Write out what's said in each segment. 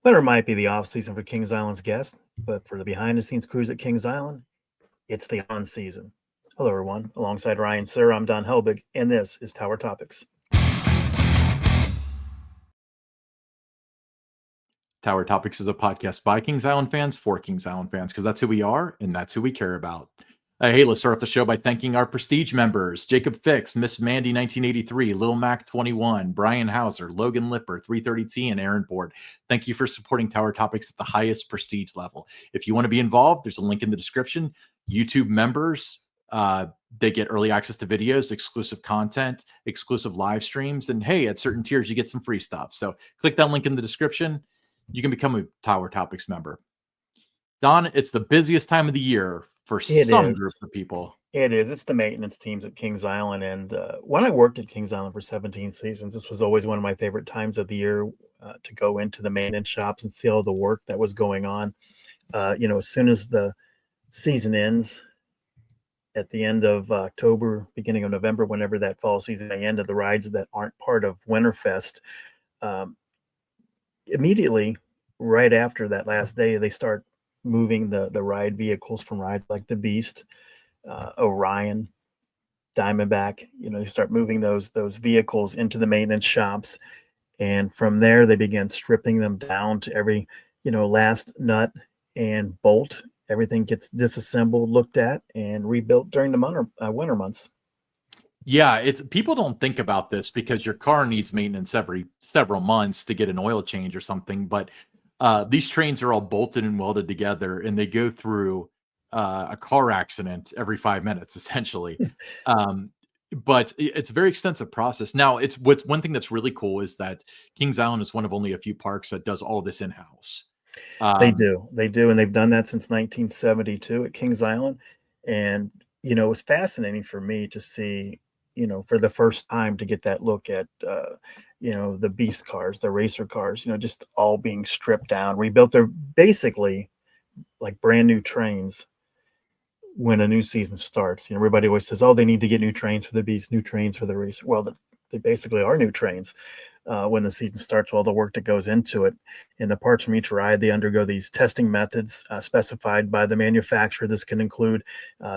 Winter might be the off season for Kings Island's guest, but for the behind the scenes crews at Kings Island, it's the on season. Hello, everyone. Alongside Ryan Sir, I'm Don Helbig, and this is Tower Topics. Tower Topics is a podcast by Kings Island fans for Kings Island fans, because that's who we are and that's who we care about. Hey, let's start off the show by thanking our Prestige members: Jacob Fix, Miss Mandy 1983, Lil Mac 21, Brian Hauser, Logan Lipper 330T, and Aaron Board. Thank you for supporting Tower Topics at the highest prestige level. If you want to be involved, there's a link in the description. YouTube members, they get early access to videos, exclusive content, exclusive live streams, and hey, at certain tiers, you get some free stuff. So click that link in the description. You can become a Tower Topics member. Don, it's the busiest time of the year for some group of people. It is. It's the maintenance teams at Kings Island. And when I worked at Kings Island for 17 seasons, this was always one of my favorite times of the year to go into the maintenance shops and see all the work that was going on. As soon as the season ends at the end of October, beginning of November, whenever that fall season, the end of the rides that aren't part of Winterfest, immediately right after that last day, they start moving the ride vehicles from rides like the Beast, Orion, Diamondback. They start moving those vehicles into the maintenance shops, and from there they begin stripping them down to every last nut and bolt. Everything gets disassembled, looked at, and rebuilt during the winter months. Yeah, it's people don't think about this because your car needs maintenance every several months to get an oil change or something. But these trains are all bolted and welded together, and they go through a car accident every 5 minutes, essentially. But it's a very extensive process. Now, what's one thing that's really cool is that Kings Island is one of only a few parks that does all this in-house. They do, and they've done that since 1972 at Kings Island. And it was fascinating for me to see, for the first time, to get that look at the Beast cars, the racer cars, just all being stripped down, rebuilt. They're basically like brand new trains when a new season starts. Everybody always says, oh, they need to get new trains for the Beast, new trains for the racer. Well, they basically are new trains when the season starts, all the work that goes into it. And the parts from each ride, they undergo these testing methods specified by the manufacturer. This can include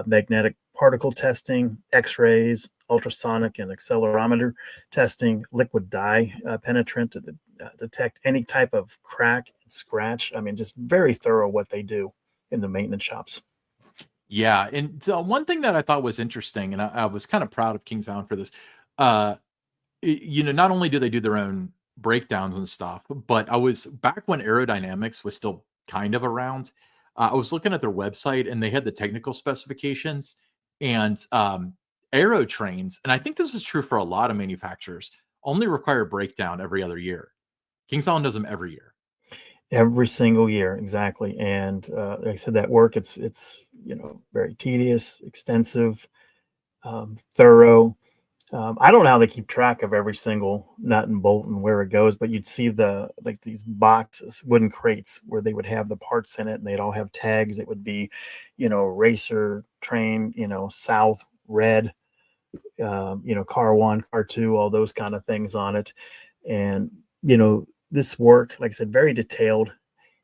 magnetic particle testing, x-rays, ultrasonic and accelerometer testing, liquid dye penetrant to detect any type of crack and scratch. I mean, just very thorough what they do in the maintenance shops. Yeah, and one thing that I thought was interesting, and I was kind of proud of Kings Island for this, not only do they do their own breakdowns and stuff, but I was back when aerodynamics was still kind of around. I was looking at their website, and they had the technical specifications and aero trains, and I think this is true for a lot of manufacturers, only require breakdown every other year. Kings Island does them every year. Every single year, exactly. And like I said, that work, it's very tedious, extensive, thorough. I don't know how they keep track of every single nut and bolt and where it goes, but you'd see these boxes, wooden crates, where they would have the parts in it, and they'd all have tags. It would be, racer, train, south, red, car 1, car 2, all those kind of things on it. And this work, like I said, very detailed.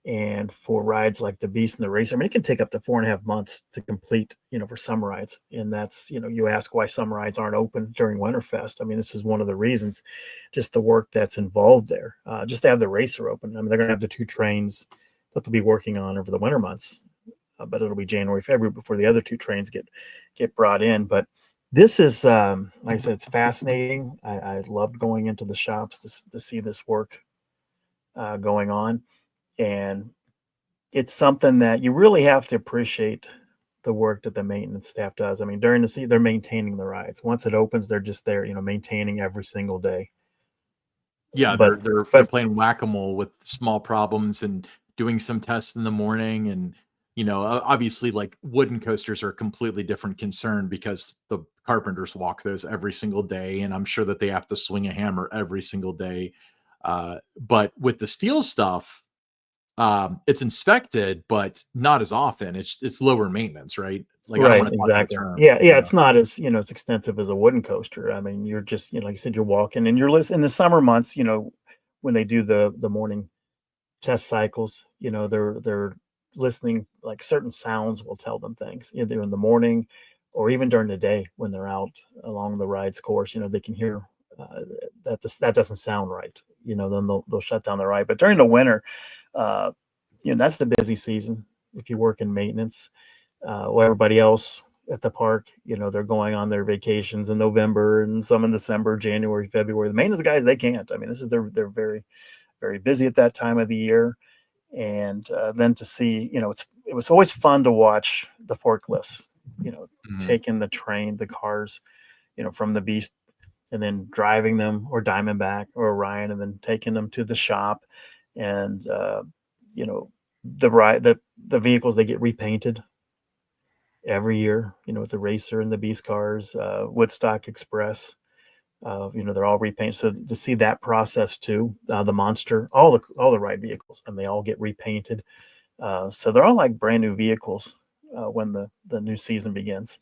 And for rides like the Beast and the Racer, I mean, it can take up to 4.5 months to complete, for some rides. And that's, you ask why some rides aren't open during Winterfest. I mean, this is one of the reasons, just the work that's involved there. Just to have the Racer open. I mean, they're going to have the 2 trains that they'll be working on over the winter months, but it'll be January, February before the other 2 trains get brought in. But this is, like I said, it's fascinating. I loved going into the shops to see this work going on. And it's something that you really have to appreciate the work that the maintenance staff does. I mean, during the season, they're maintaining the rides. Once it opens, they're just there, maintaining every single day. Yeah, they're playing whack-a-mole with small problems and doing some tests in the morning. And, obviously, like, wooden coasters are a completely different concern because the carpenters walk those every single day. And I'm sure that they have to swing a hammer every single day. But with the steel stuff, it's inspected, but not as often. It's lower maintenance, right? Like, I don't want to exactly. Yeah, it's not as as extensive as a wooden coaster. I mean, you're just like I said, you're walking, and you're listening in the summer months. When they do the morning test cycles. They're listening, like certain sounds will tell them things either in the morning or even during the day when they're out along the ride's course. They can hear that doesn't sound right. Then they'll shut down the ride. But during the winter, uh, that's the busy season. If you work in maintenance, well, everybody else at the park, they're going on their vacations in November and some in December, January, February. The maintenance guys, they can't. I mean, this is they're very, very busy at that time of the year. And then to see, it was always fun to watch the forklifts, Mhm. taking the cars, from the beast and then driving them, or Diamondback or Orion, and then taking them to the shop. And you know the vehicles, they get repainted every year, with the racer and the beast cars, Woodstock Express. They're all repainted. So to see that process too, the monster, all the ride vehicles, and they all get repainted. So they're all like brand new vehicles when the new season begins.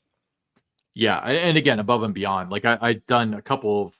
Yeah, and again, above and beyond, like I'd done a couple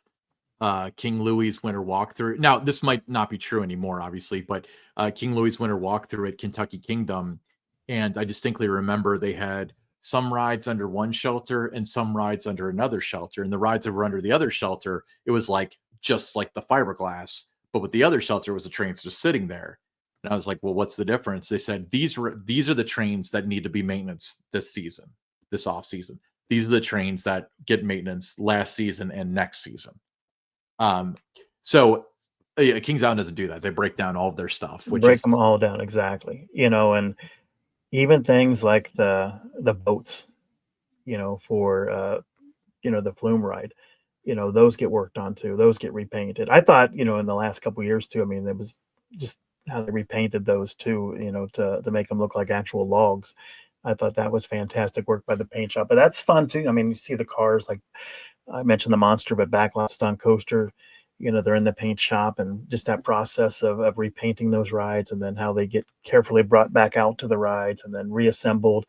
of King Louis Winter Walkthrough. Now, this might not be true anymore, obviously, but King Louis Winter Walkthrough at Kentucky Kingdom, and I distinctly remember they had some rides under one shelter and some rides under another shelter. And the rides that were under the other shelter, it was like just like the fiberglass, but with the other shelter was the trains just sitting there. And I was like, well, what's the difference? They said these are the trains that need to be maintenance this season, this off season. These are the trains that get maintenance last season and next season. Um, so Kings Island doesn't do that. They break down all of their stuff, which Break is them all down exactly. And even things like the boats, for the flume ride, those get worked on too. Those get repainted. I thought, in the last couple of years too, I mean, it was just how they repainted those too, to make them look like actual logs. I thought that was fantastic work by the paint shop. But that's fun too. I mean, you see the cars, like I mentioned the monster, but Backlot Stunt Coaster, they're in the paint shop, and just that process of repainting those rides, and then how they get carefully brought back out to the rides and then reassembled.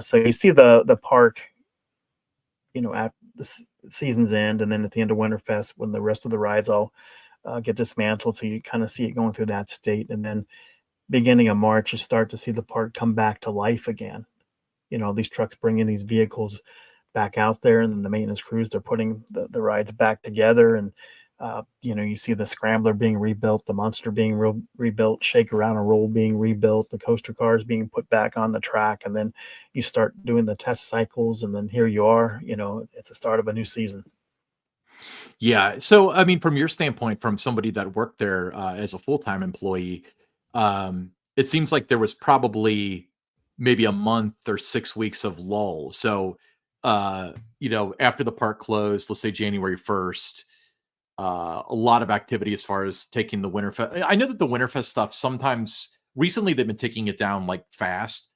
So you see the park, at the season's end, and then at the end of Winterfest, when the rest of the rides all get dismantled. So you kind of see it going through that state, and then beginning of March, you start to see the park come back to life again. These trucks bringing these vehicles back out there, and then the maintenance crews, they're putting the rides back together. And you see the scrambler being rebuilt, the monster being rebuilt, shake around and roll being rebuilt, the coaster cars being put back on the track, and then you start doing the test cycles, and then here you are. It's the start of a new season. yeah. So I mean, from your standpoint, from somebody that worked there as a full-time employee, it seems like there was probably maybe a month or 6 weeks of lull. So after the park closed, let's say January 1st, a lot of activity as far as taking the Winterfest. I know that the Winterfest stuff sometimes recently they've been taking it down like fast,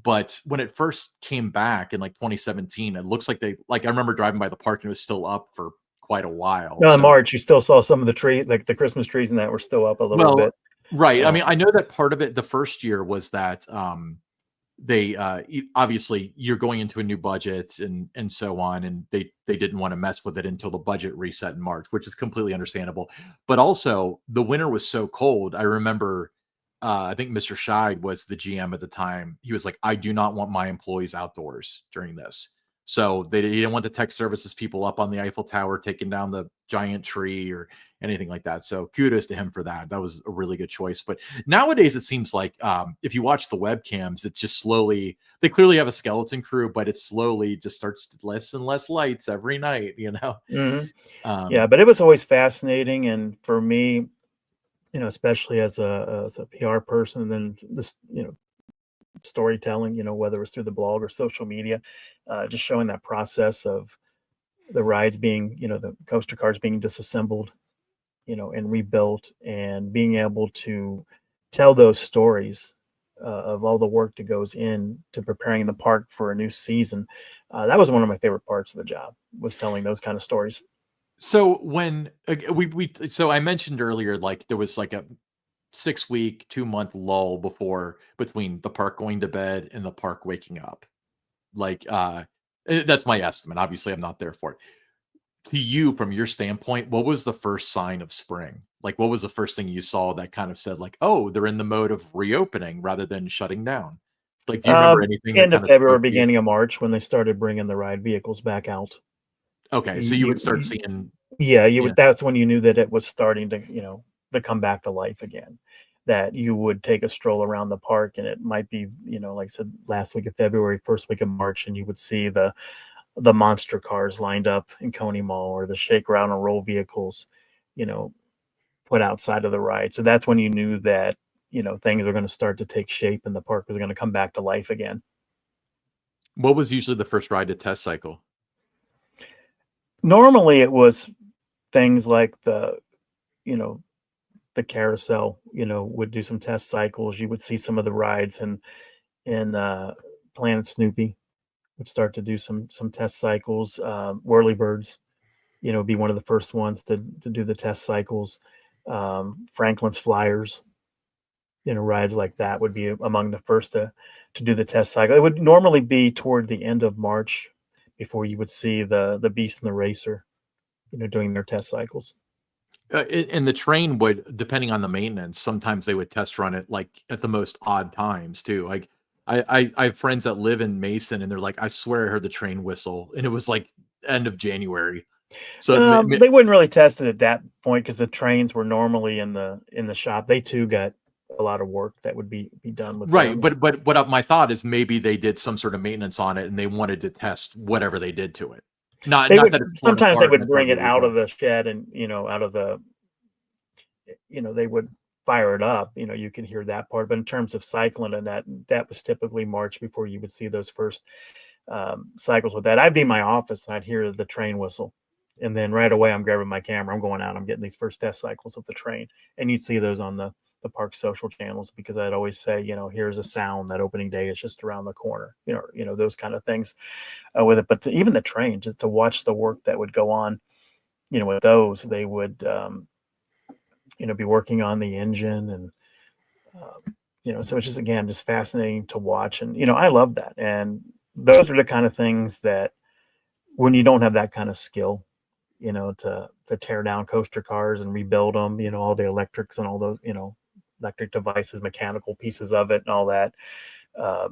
but when it first came back in like 2017, it looks like I remember driving by the park and it was still up for quite a while. Now in So, March, you still saw some of the tree, like the Christmas trees, and that were still up a little well, bit. right. I Uh, mean, I know that part of it the first year was that they obviously you're going into a new budget and so on, and they didn't want to mess with it until the budget reset in March, which is completely understandable. But also the winter was so cold. I remember I think Mr. Scheid was the GM at the time. He was like, I do not want my employees outdoors during this. So he didn't want the tech services people up on the Eiffel Tower taking down the giant tree or anything like that. So kudos to him for that. That was a really good choice. But nowadays, it seems like if you watch the webcams, it's just slowly, they clearly have a skeleton crew, but it slowly just starts less and less lights every night, mhm. Yeah, Um, but it was always fascinating, and for me, especially as a PR person, and then this, storytelling, whether it was through the blog or social media, just showing that process of the rides being, the coaster cars being disassembled, and rebuilt, and being able to tell those stories of all the work that goes in to preparing the park for a new season. That was one of my favorite parts of the job, was telling those kind of stories. so when so I mentioned earlier, like there was like a 6 week, 2 month lull between the park going to bed and the park waking up. Like that's my estimate. Obviously, I'm not there for it. to you, from your standpoint, what was the first sign of spring? Like, what was the first thing you saw that kind of said, like, oh, they're in the mode of reopening rather than shutting down? Like, do you remember anything that End of kind of February, spoke to you? beginning of March, when they started bringing the ride vehicles back out. Okay, so you would start You seeing, Yeah, you yeah. would that's when you knew that it was starting to, to come back to life again. That you would take a stroll around the park, and it might be, like I said, last week of February, first week of March, and you would see the monster cars lined up in Coney Mall, or the shake, round and roll vehicles, you know, put outside of the ride. So that's when you knew that, things were going to start to take shape and the park was going to come back to life again. What was usually the first ride to test cycle? Normally it was things like you know, the carousel, would do some test cycles. You would see some of the rides, and in Planet Snoopy would start to do some test cycles. Whirlybirds, be one of the first ones to do the test cycles. Franklin's Flyers, rides like that would be among the first to do the test cycle. It would normally be toward the end of March before you would see the Beast and the Racer, doing their test cycles. And the train would, depending on the maintenance, sometimes they would test run it like at the most odd times too. Like I have friends that live in Mason, and they're like, I swear I heard the train whistle, and it was like end of January. So They wouldn't really test it at that point because the trains were normally in the shop. They too got a lot of work that would be done with right, them. but what my thought is, maybe they did some sort of maintenance on it, and they wanted to test whatever they did to it. Not They not would that it's torn sometimes they apart and would it's bring hard to it out of rebuild. the shed, and out of the they would fire it up. You can hear that part. But in terms of cycling, and that was typically March before you would see those first cycles with that. I'd be in my office and I'd hear the train whistle. And then right away, I'm grabbing my camera. I'm going out. I'm getting these first test cycles of the train. And you'd see those on the park social channels, because I'd always say, here's a sound that opening day is just around the corner, those kind of things with it. But even the train, just to watch the work that would go on, with those, they would, be working on the engine. And, so it's just, again, just fascinating to watch. And, I love that. And those are the kind of things that, when you don't have that kind of skill, to tear down coaster cars and rebuild them, all the electrics and all those, electric devices, mechanical pieces of it and all that. Uh,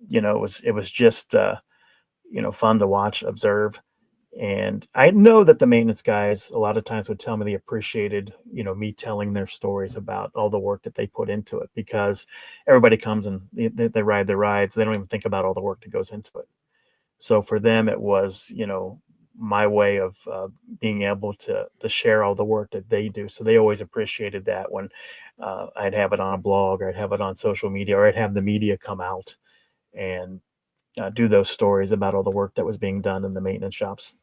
it was just fun to watch, observe. And I know that the maintenance guys a lot of times would tell me they appreciated, me telling their stories about all the work that they put into it, because everybody comes and they ride their rides. They don't even think about all the work that goes into it. So for them, it was, my way of being able to share all the work that they do. So they always appreciated that when I'd have it on a blog, or I'd have it on social media, or I'd have the media come out and do those stories about all the work that was being done in the maintenance shops.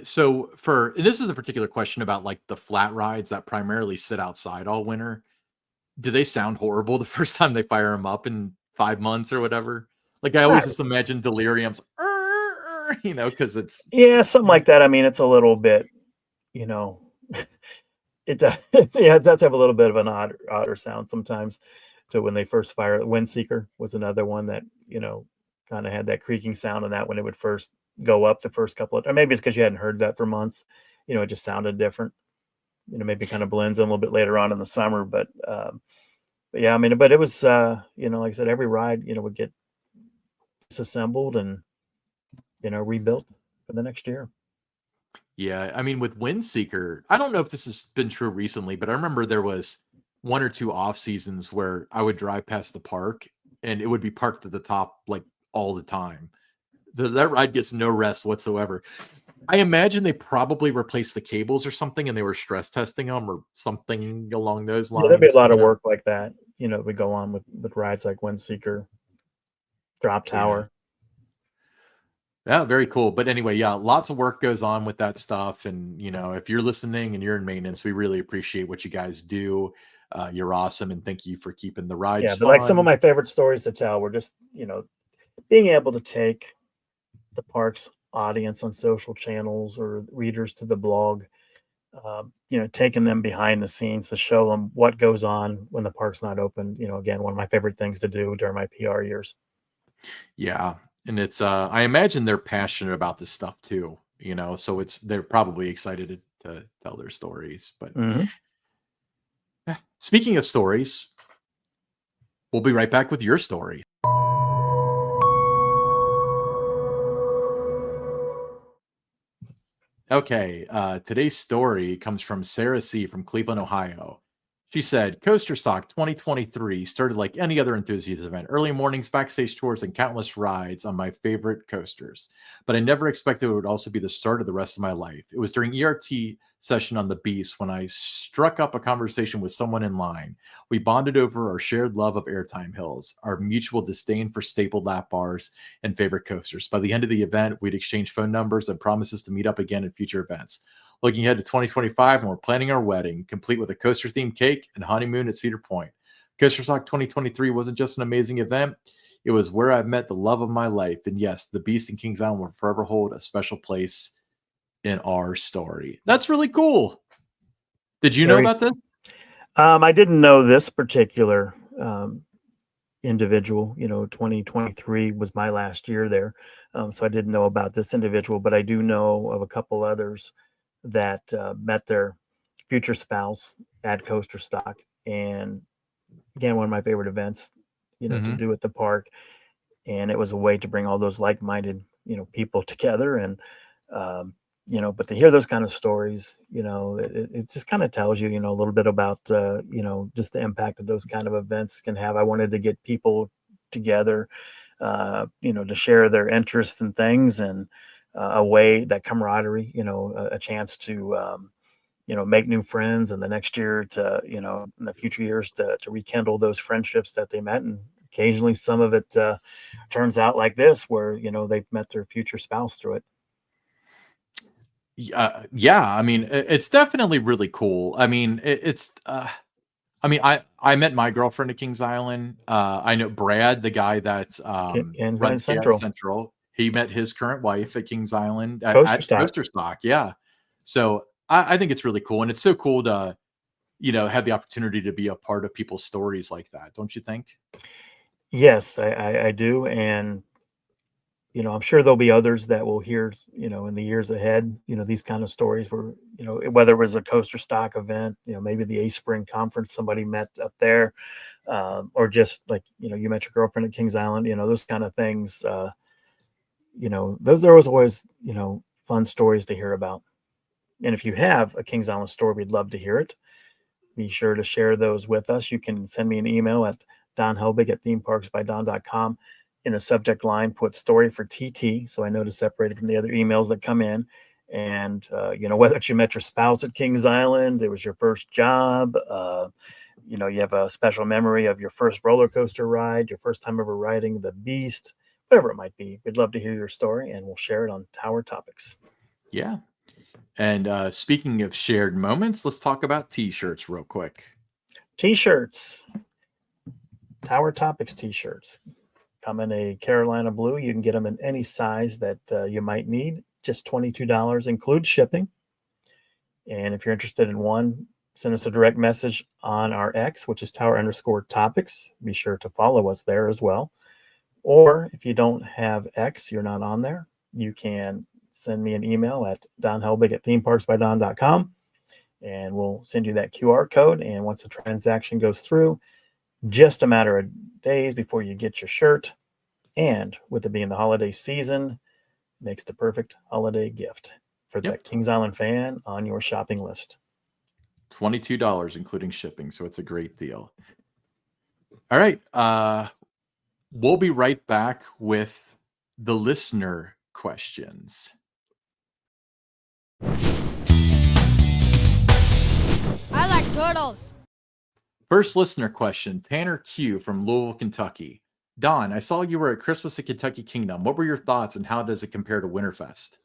So for, and this is a particular question about like the flat rides that primarily sit outside all winter. Do they sound horrible the first time they fire them up in 5 months or whatever? Like, I always Not, just imagine deliriums, because it's, yeah, something like that. I mean, it's a little bit, you know, it does, yeah, it does have a little bit of an odder sound sometimes to when they first fire it. Windseeker was another one that, kind of had that creaking sound, and that when it would first go up the first couple of, or maybe it's because you hadn't heard that for months, it just sounded different. Maybe kind of blends in a little bit later on in the summer, but yeah, I mean, but it was, like I said, every ride, would get disassembled and, rebuilt for the next year. yeah. I mean, with Windseeker, I don't know if this has been true recently, but I remember there was one or two off seasons where I would drive past the park, and it would be parked at the top like all the time. That ride gets no rest whatsoever. I imagine they probably replaced the cables or something, and they were stress testing them or something along those Yeah, there'd be a lines. lot of work like that, we go on with rides like Windseeker, Drop Yeah. Tower. Yeah, very cool. But anyway, yeah, lots of work goes on with that stuff. And, if you're listening and you're in maintenance, we really appreciate what you guys do. You're awesome. And thank you for keeping the rides Yeah, but like some of fun. my favorite stories to tell were just, being able to take the park's audience on social channels, or readers to the blog, taking them behind the scenes to show them what goes on when the park's not open. Again, one of my favorite things to do during my PR years. Yeah. And it's, I imagine they're passionate about this stuff too. so they're probably excited to tell their stories. But Mhm. speaking of stories, we'll be right back with your story. Okay, today's story comes from Sarah C. from Cleveland, Ohio. She said, Coaster Stock 2023 started like any other enthusiast event, early mornings, backstage tours, and countless rides on my favorite coasters. But I never expected it would also be the start of the rest of my life. It was during ERT session on the Beast when I struck up a conversation with someone in line. We bonded over our shared love of airtime hills, our mutual disdain for stapled lap bars, and favorite coasters. By the end of the event, we'd exchanged phone numbers and promises to meet up again in future events. Looking ahead to 2025, and we're planning our wedding, complete with a coaster-themed cake and honeymoon at Cedar Point. Coaster Talk 2023 wasn't just an amazing event. It was where I met the love of my life. And yes, the Beast and Kings Island will forever hold a special place in our story. That's really cool. Did you know Very. about this? I didn't know this particular individual. 2023 was my last year there, so I didn't know about this individual, but I do know of a couple others that met their future spouse at Coaster Stock, and again, one of my favorite events, to Mm-hmm. do at the park, and it was a way to bring all those like-minded, people together, and um, but to hear those kind of stories, it just kind of tells you, a little bit about, just the impact that those kind of events can have. I wanted to get people together, to share their interests and things, and a way that camaraderie, a chance to, make new friends, and the next year to, in the future years to rekindle those friendships that they met. And occasionally some of it turns out like this, where, they've met their future spouse through it. Yeah. I mean, it's definitely really cool. I mean, I mean, I met my girlfriend at Kings Island. I know Brad, the guy that Kansas Island runs KS Central, Central. He met his current wife at Kings Island Coaster at Stock. Coaster Stock. Yeah. So I think it's really cool. And it's so cool to, have the opportunity to be a part of people's stories like that. Don't you think? Yes, I do. And, I'm sure there'll be others that will hear, in the years ahead, these kind of stories where, whether it was a Coaster Stock event, maybe the A Spring Conference, somebody met up there, or just like, you met your girlfriend at Kings Island, those kind of things. Those are always, fun stories to hear about. And if you have a Kings Island story, we'd love to hear it. Be sure to share those with us. You can send me an email at donhelbig@themeparksbydon.com. In the subject line, put story for TT, so I know to separate it from the other emails that come in. And, whether you met your spouse at Kings Island, it was your first job, you have a special memory of your first roller coaster ride, your first time ever riding the Beast, whatever it might be. We'd love to hear your story, and we'll share it on Tower Topics. Yeah. And speaking of shared moments, let's talk about t-shirts real quick. T-shirts, Tower Topics t-shirts. Come in a Carolina blue. You can get them in any size that you might need. Just $22, includes shipping. And if you're interested in one, send us a direct message on our X, which is Tower_Topics. Be sure to follow us there as well. Or if you don't have X, you're not on there, you can send me an email at donhelbig@themeparksbydon.com, and we'll send you that QR code. And once the transaction goes through, just a matter of days before you get your shirt. And with it being the holiday season, makes the perfect holiday gift for Yep. that Kings Island fan on your shopping list. $22, including shipping. So it's a great deal. All right. We'll be right back with the listener questions. I like turtles. First listener question, Tanner Q from Louisville, Kentucky. Don, I saw you were at Christmas at Kentucky Kingdom. What were your thoughts and how does it compare to Winterfest?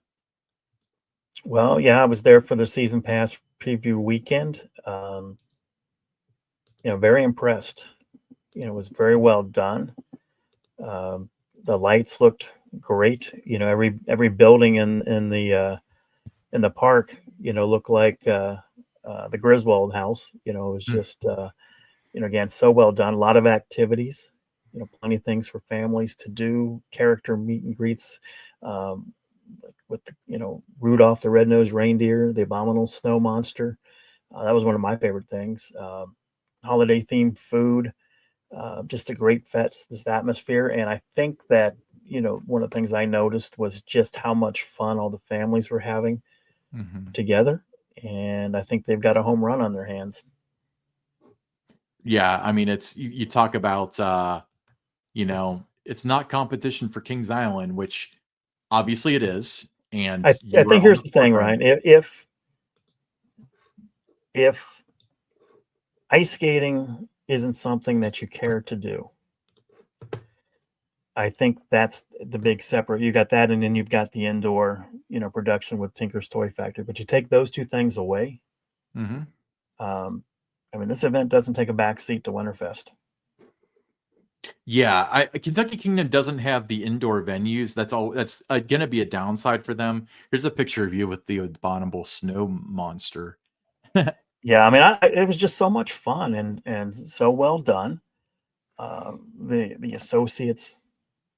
Well, yeah, I was there for the season pass preview weekend. Very impressed. It was very well done. The lights looked great. Every building in the park, looked like the Griswold house. It was just again, so well done. A lot of activities. Plenty of things for families to do. Character meet and greets, with Rudolph the Red-Nosed Reindeer, the abominable snow monster. That was one of my favorite things. Holiday themed food, just a great fest, this atmosphere. And I think that, one of the things I noticed was just how much fun all the families were having together. And I think they've got a home run on their hands. Yeah, I mean, it's you talk about it's not competition for Kings Island, which obviously it is, and I you are think on here's the the thing, forefront. Ryan. If ice skating isn't something that you care to do, I think that's the big separate. You got that, and then you've got the indoor, production with Tinker's Toy Factory. But you take those two things away, Mhm. I mean, this event doesn't take a back seat to Winterfest. Yeah, Kentucky Kingdom doesn't have the indoor venues. That's gonna be a downside for them. Here's a picture of you with the abominable snow monster. Yeah, I mean, it was just so much fun and so well done. The associates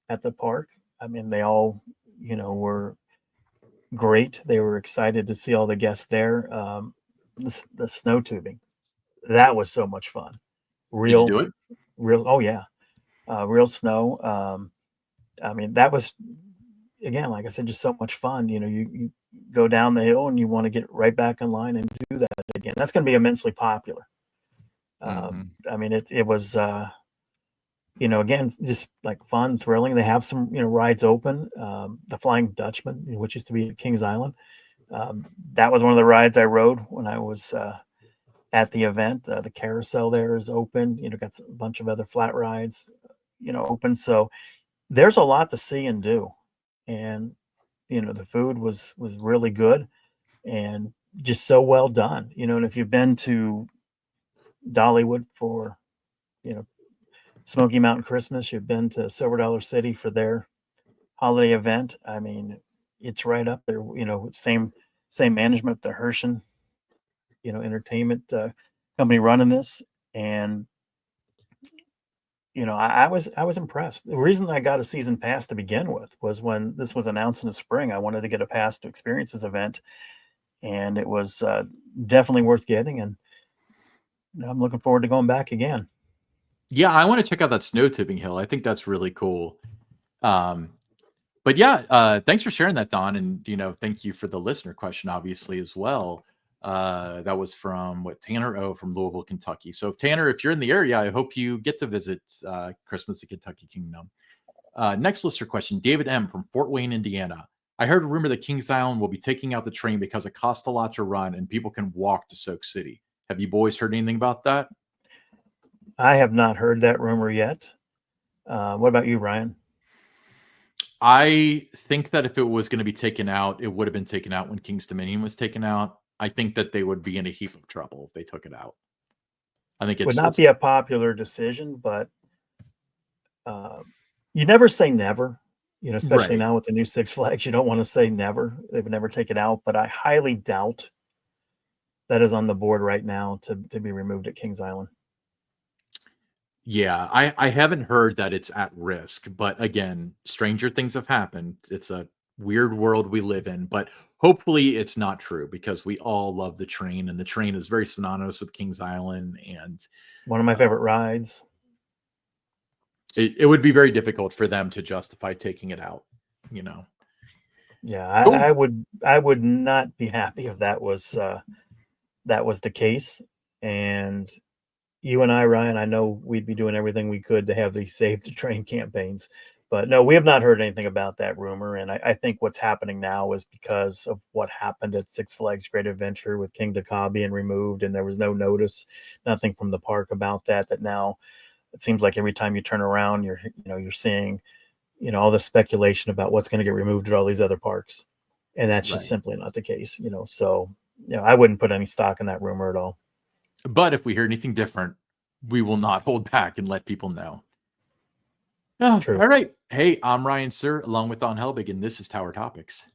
at the park, I mean, they all, were great. They were excited to see all the guests there. The snow tubing, that was so much fun. Did you Real, do it? real. Oh yeah, real snow. I mean, that was, again, like I said, just so much fun. You go down the hill and you want to get right back in line and do that again. That's going to be immensely popular. Mhm. I mean, it was, again, just like fun, thrilling. They have some, rides open. The Flying Dutchman, which used to be at Kings Island. That was one of the rides I rode when I was at the event. The carousel there is open. Got a bunch of other flat rides, open. So there's a lot to see and do. And, the food was really good and just so well done. And if you've been to Dollywood for, Smoky Mountain Christmas, you've been to Silver Dollar City for their holiday event. I mean, it's right up there. Same management, the Hershen, entertainment company running this, and I was impressed. The reason I got a season pass to begin with was when this was announced in the spring. I wanted to get a pass to experience this event, and it was definitely worth getting. And I'm looking forward to going back again. Yeah, I want to check out that snow tipping hill. I think that's really cool. Um, but yeah, thanks for sharing that, Don, and thank you for the listener question, obviously as well. That was from Tanner O from Louisville, Kentucky. So Tanner, if you're in the area, I hope you get to visit Christmas at Kentucky Kingdom. Next listener question, David M from Fort Wayne, Indiana. I heard a rumor that Kings Island will be taking out the train because it costs a lot to run and people can walk to Soak City. Have you boys heard anything about that? I have not heard that rumor yet. What about you, Ryan? I think that if it was going to be taken out, it would have been taken out when King's Dominion was taken out. I think that they would be in a heap of trouble if they took it out. I think Would it's not be a popular decision, but you never say never. Especially right. now with the new Six Flags, you don't want to say never. They would never take it out, but I highly doubt that is on the board right now to be removed at Kings Island. Yeah, I haven't heard that it's at risk, but again, stranger things have happened. It's a weird world we live in, but hopefully it's not true because we all love the train and the train is very synonymous with Kings Island and One of my favorite rides. it would be very difficult for them to justify taking it out, you know. Yeah, Cool. I would not be happy if that was the case. And you and I, Ryan, I know we'd be doing everything we could to have these Save the Train campaigns. But no, we have not heard anything about that rumor. And I think what's happening now is because of what happened at Six Flags Great Adventure with King Dakar being removed, and there was no notice, nothing from the park about that. That now it seems like every time you turn around, you're seeing, all the speculation about what's going to get removed at all these other parks, and that's just Right. simply not the case. So I wouldn't put any stock in that rumor at all. But if we hear anything different, we will not hold back and let people know. Oh, True. all right. Hey, I'm Ryan Sir, along with Don Helbig, and this is Tower Topics.